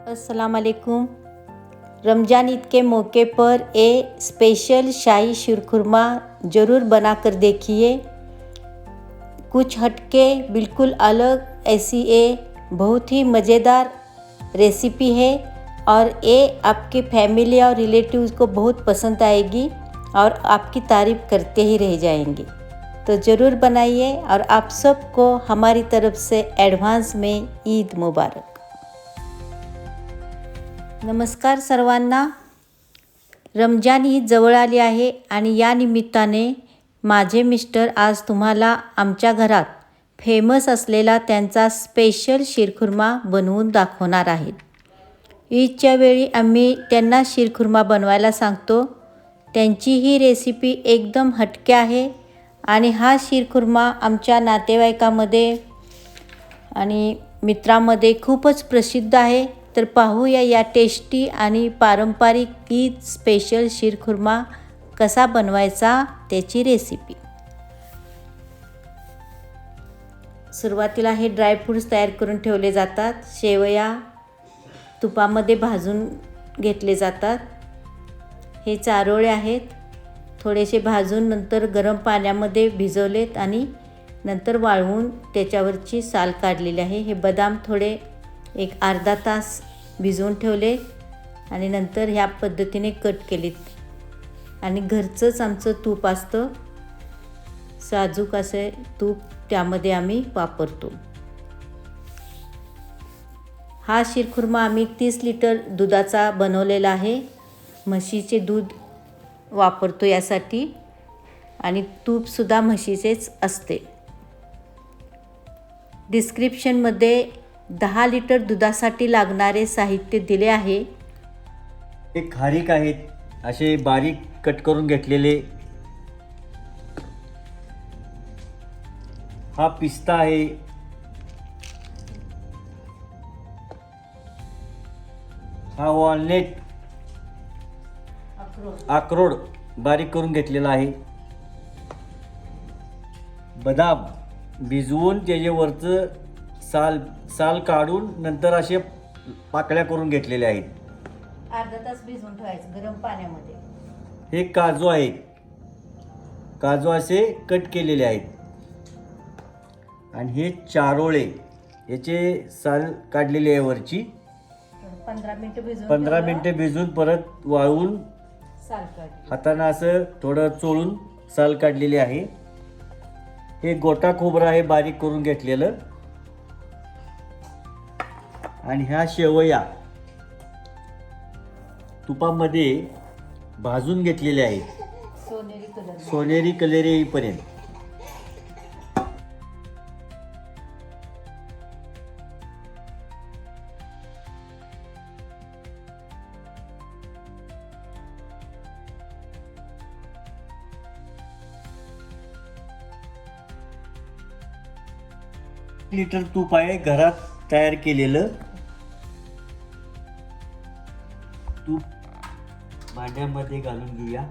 अस्सलाम वालेकुम। रमज़ान ईद के मौके पर ये स्पेशल शाही शीरखुरमा ज़रूर बना कर देखिए। कुछ हटके बिल्कुल अलग ऐसी ये बहुत ही मज़ेदार रेसिपी है और ये आपके फैमिली और रिलेटिव्स को बहुत पसंद आएगी और आपकी तारीफ़ करते ही रह जाएंगे। तो ज़रूर बनाइए और आप सबको हमारी तरफ से एडवांस में ईद मुबारक। नमस्कार सर्वांना। रमजान ईद जवळ आली आहे आणि या निमित्ताने माझे मिस्टर आज तुम्हाला आमच्या घरात फेमस असलेला त्यांचा स्पेशल शीरखुर्मा बनवून दाखवणार आहेत। ईदच्या वेळी आम्ही त्यांना शीरखुर्मा बनवायला सांगतो। त्यांची ही रेसिपी एकदम हटके आहे आणि हा शीरखुर्मा आमच्या नातेवाईकामध्ये आणि मित्रांमध्ये खूपच प्रसिद्ध आहे। तर पाहूया या टेस्टी आणि पारंपरिक ईद स्पेशल शीरखुर्मा कसा बनवायचा त्याची रेसिपी। सुरुवातीला हे ड्रायफ्रूट्स तयार करून ठेवले जातात। शेवया तुपामध्ये भाजून घेतले जातात। हे चारोळे आहेत, थोडेसे भाजून नंतर गरम पाण्यामध्ये भिजवलेत आणि नंतर वाळवून त्याच्यावरची साल काढलेली आहे। हे बदाम थोडे एक अर्धा तास भिजवून ठेवले आणि नंतर ह्या पद्धतीने कट केलेत आणि घरचंच आमचं तूप असतं, साजूक असे तूप त्यामध्ये आम्ही वापरतो। हा शीरखुर्मा आम्ही 30 लिटर दुधाचा बनवलेला आहे। म्हशीचे दूध वापरतो यासाठी आणि तूपसुद्धा म्हशीचेच असते। डिस्क्रिप्शनमध्ये 10 लिटर दुधासाठी लागणारे साहित्य दिले आहे। हे खारीक आहेत, असे बारीक कट करून घेतलेले। हा पिस्ता आहे, हा वॉलनेट अक्रोड बारीक करून घेतलेला आहे। बदाम भिजवून त्याच्यावरचं साल काढून नंतर असे पाकळ्या करून घेतलेल्या आहेत। अर्धा तास भिजवून ठेवायचं गरम पाण्यामध्ये। हे काजू आहेत, काजू असे कट केलेले आहेत आणि हे चारोळे याचे साल काढलेले आहे वरची। 15 मिनिटे भिजून परत वाळवून साल काढली, हाताने असं थोडं चोळून साल काढलेली आहे। हे गोटा खोबरं आहे बारीक करून घेतलेलं आणि ह्या शेवया तुपामध्ये भाजून घेतलेल्या आहेत सोनेरी कलर येईपर्यंत। लिटर तूप आहे घरात तयार केलेलं। तूप भांड्यामध्ये घालून घेऊया।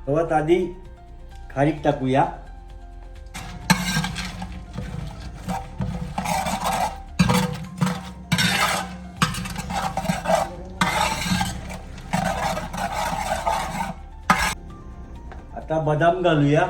सर्वात आधी खारीक टाकूया। आता बदाम घालूया।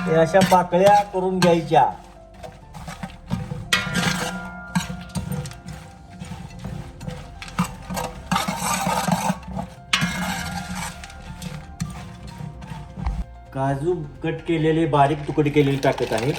हे अशा पाकळ्या करून घ्यायच्या। काजू कट केलेले बारीक तुकडे केलेले टाकत आहे।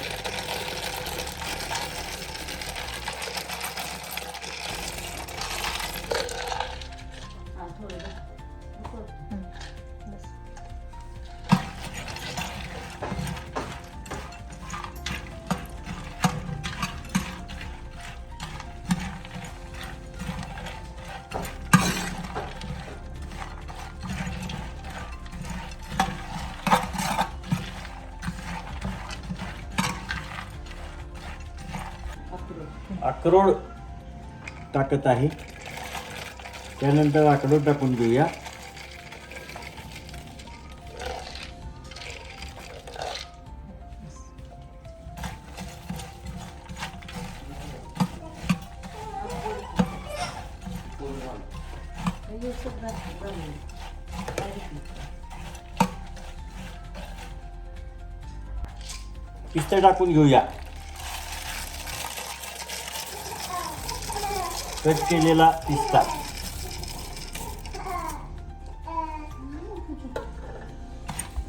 अक्रोड टाकत आहे. त्यानंतर अक्रोड टाकून घेऊया. पिस्ता टाकून घेऊया. कट केलेला पिस्ता.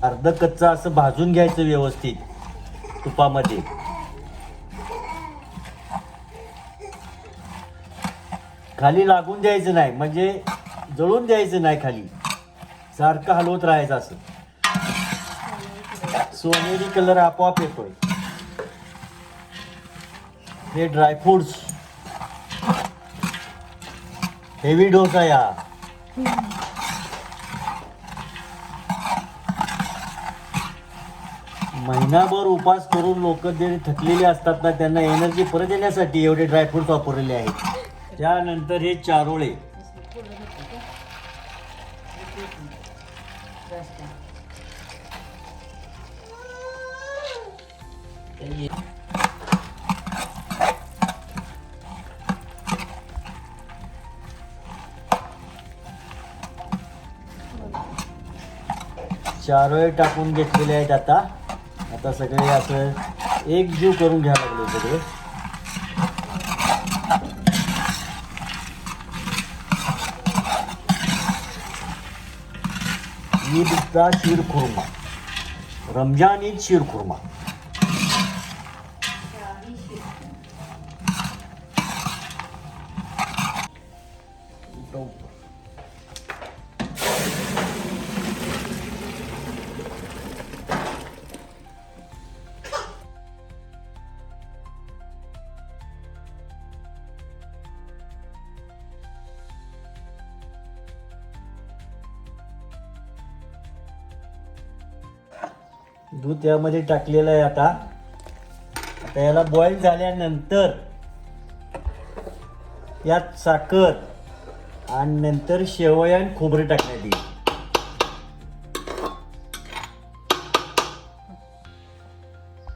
अर्ध कच्चा असं भाजून घ्यायचं व्यवस्थित तुपामध्ये. खाली लागून द्यायचं नाही, म्हणजे जळून द्यायचं नाही. खाली सारखं हलवत राहायचं असं. सोनेरी कलर आपोआप येतोय. हे ड्रायफ्रुट्स हेवी डोस आहे हा. महिनाभर उपास करून लोक जे थकलेले असतात ना, त्यांना एनर्जी परत येण्यासाठी एवढे ड्रायफ्रुट्स वापरलेले आहेत. त्यानंतर हे चारोळे. चारोळे टाकून घेतलेले आहेत. आता सगळे असं एकजीव करून घ्यायला लागले सगळे. ईदचा शीरखुर्मा, रमजान ईद शीरखुर्मा. दूध यामध्ये टाकलेलं आहे. आता याला बॉईल झाल्यानंतर यात साखर आणि नंतर शेवया आणि खोबरे टाकण्यात येईल.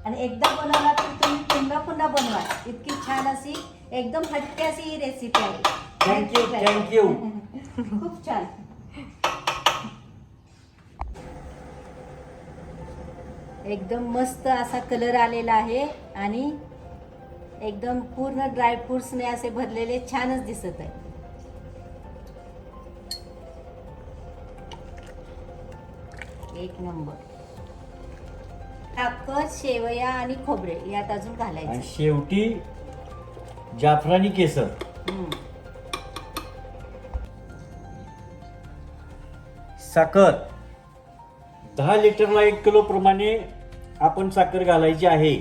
आणि एकदा बनवला तर तुम्ही पुन्हा पुन्हा बनवा. इतकी छान अशी एकदम हटके अशी ही रेसिपी आहे. थँक्यू. खूप छान. एकदम मस्त असा कलर आलेला आहे आणि एकदम पूर्ण ड्रायफ्रुट्सने असे भरलेले छानच दिसत आहे. एक नंबर. साखर, शेवया आणि खोबरे यात अजून आणि घालायचं. शेवटी जाफरानी केसर. साखर 10 लिटरला 1 किलो प्रमाणे आपण साखर घालायची आहे.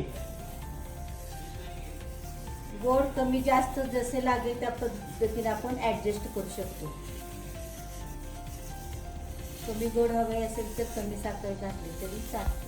गोड कमी जास्त जसे लागेल त्या पद्धतीने आपण ऍडजस्ट करू शकतो. कमी गोड हवे असेल तर कमी साखर घातली तरी चालते.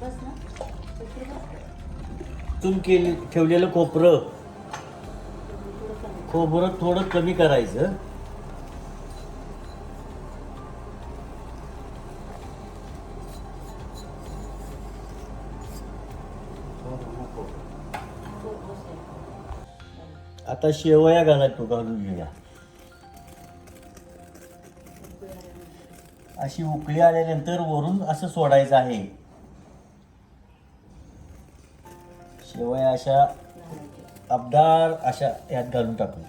बस ना. ठेवलेलं खोबरं थोडं कमी करायचं. आता शेवया घालून घेऊया. अशी उकळी आल्यानंतर वरून असं सोडायचं आहे. शेवया अशा अबदार अशा यात घालून टाकू.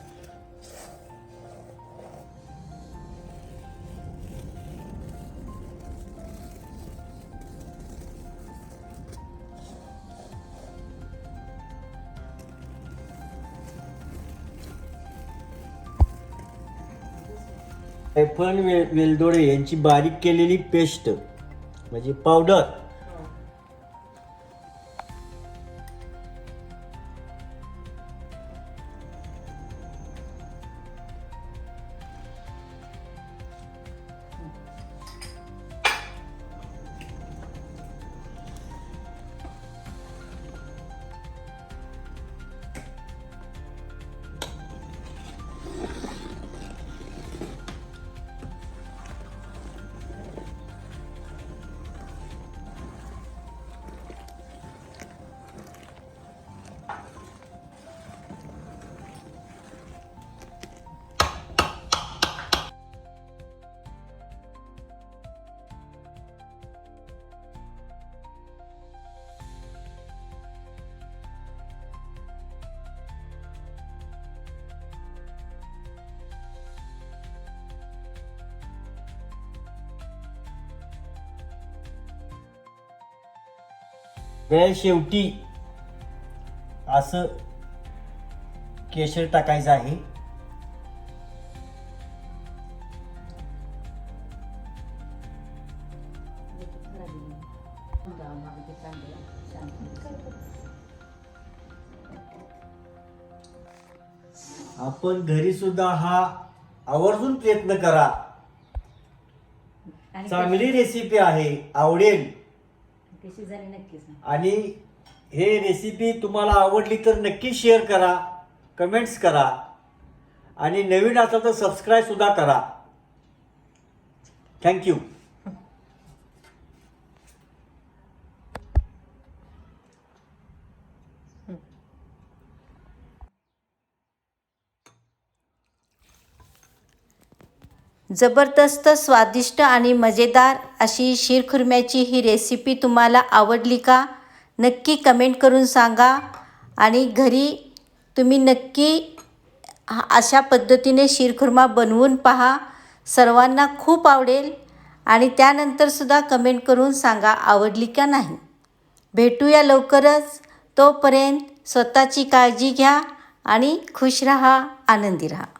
जायफळ वेलदोडे यांची बारीक केलेली पेस्ट म्हणजे पावडर, त्या शेवटी असं केशर टाकायचं आहे. आपण घरी सुद्धा हा आवर्जून प्रयत्न करा. चांगली रेसिपी आहे, आवडेल. कशी झाली नक्कीच. आणि हे रेसिपी तुम्हाला आवडली तर नक्की शेअर करा, कमेंट्स करा आणि नवीन असाल तर सबस्क्राईब सुद्धा करा. थँक्यू. जबरदस्त स्वादिष्ट आणि मजेदार अशी शीरखुर्म्याची ही रेसिपी तुम्हाला आवडली का? नक्की कमेंट करून सांगा. आणि घरी तुम्ही नक्की अशा पद्धतीने शीरखुर्मा बनवून पहा. सर्वांना खूप आवडेल आणि त्यानंतरसुद्धा कमेंट करून सांगा आवडली का नाही. भेटूया लवकरच. तोपर्यंत स्वतःची काळजी घ्या आणि खुश राहा, आनंदी राहा.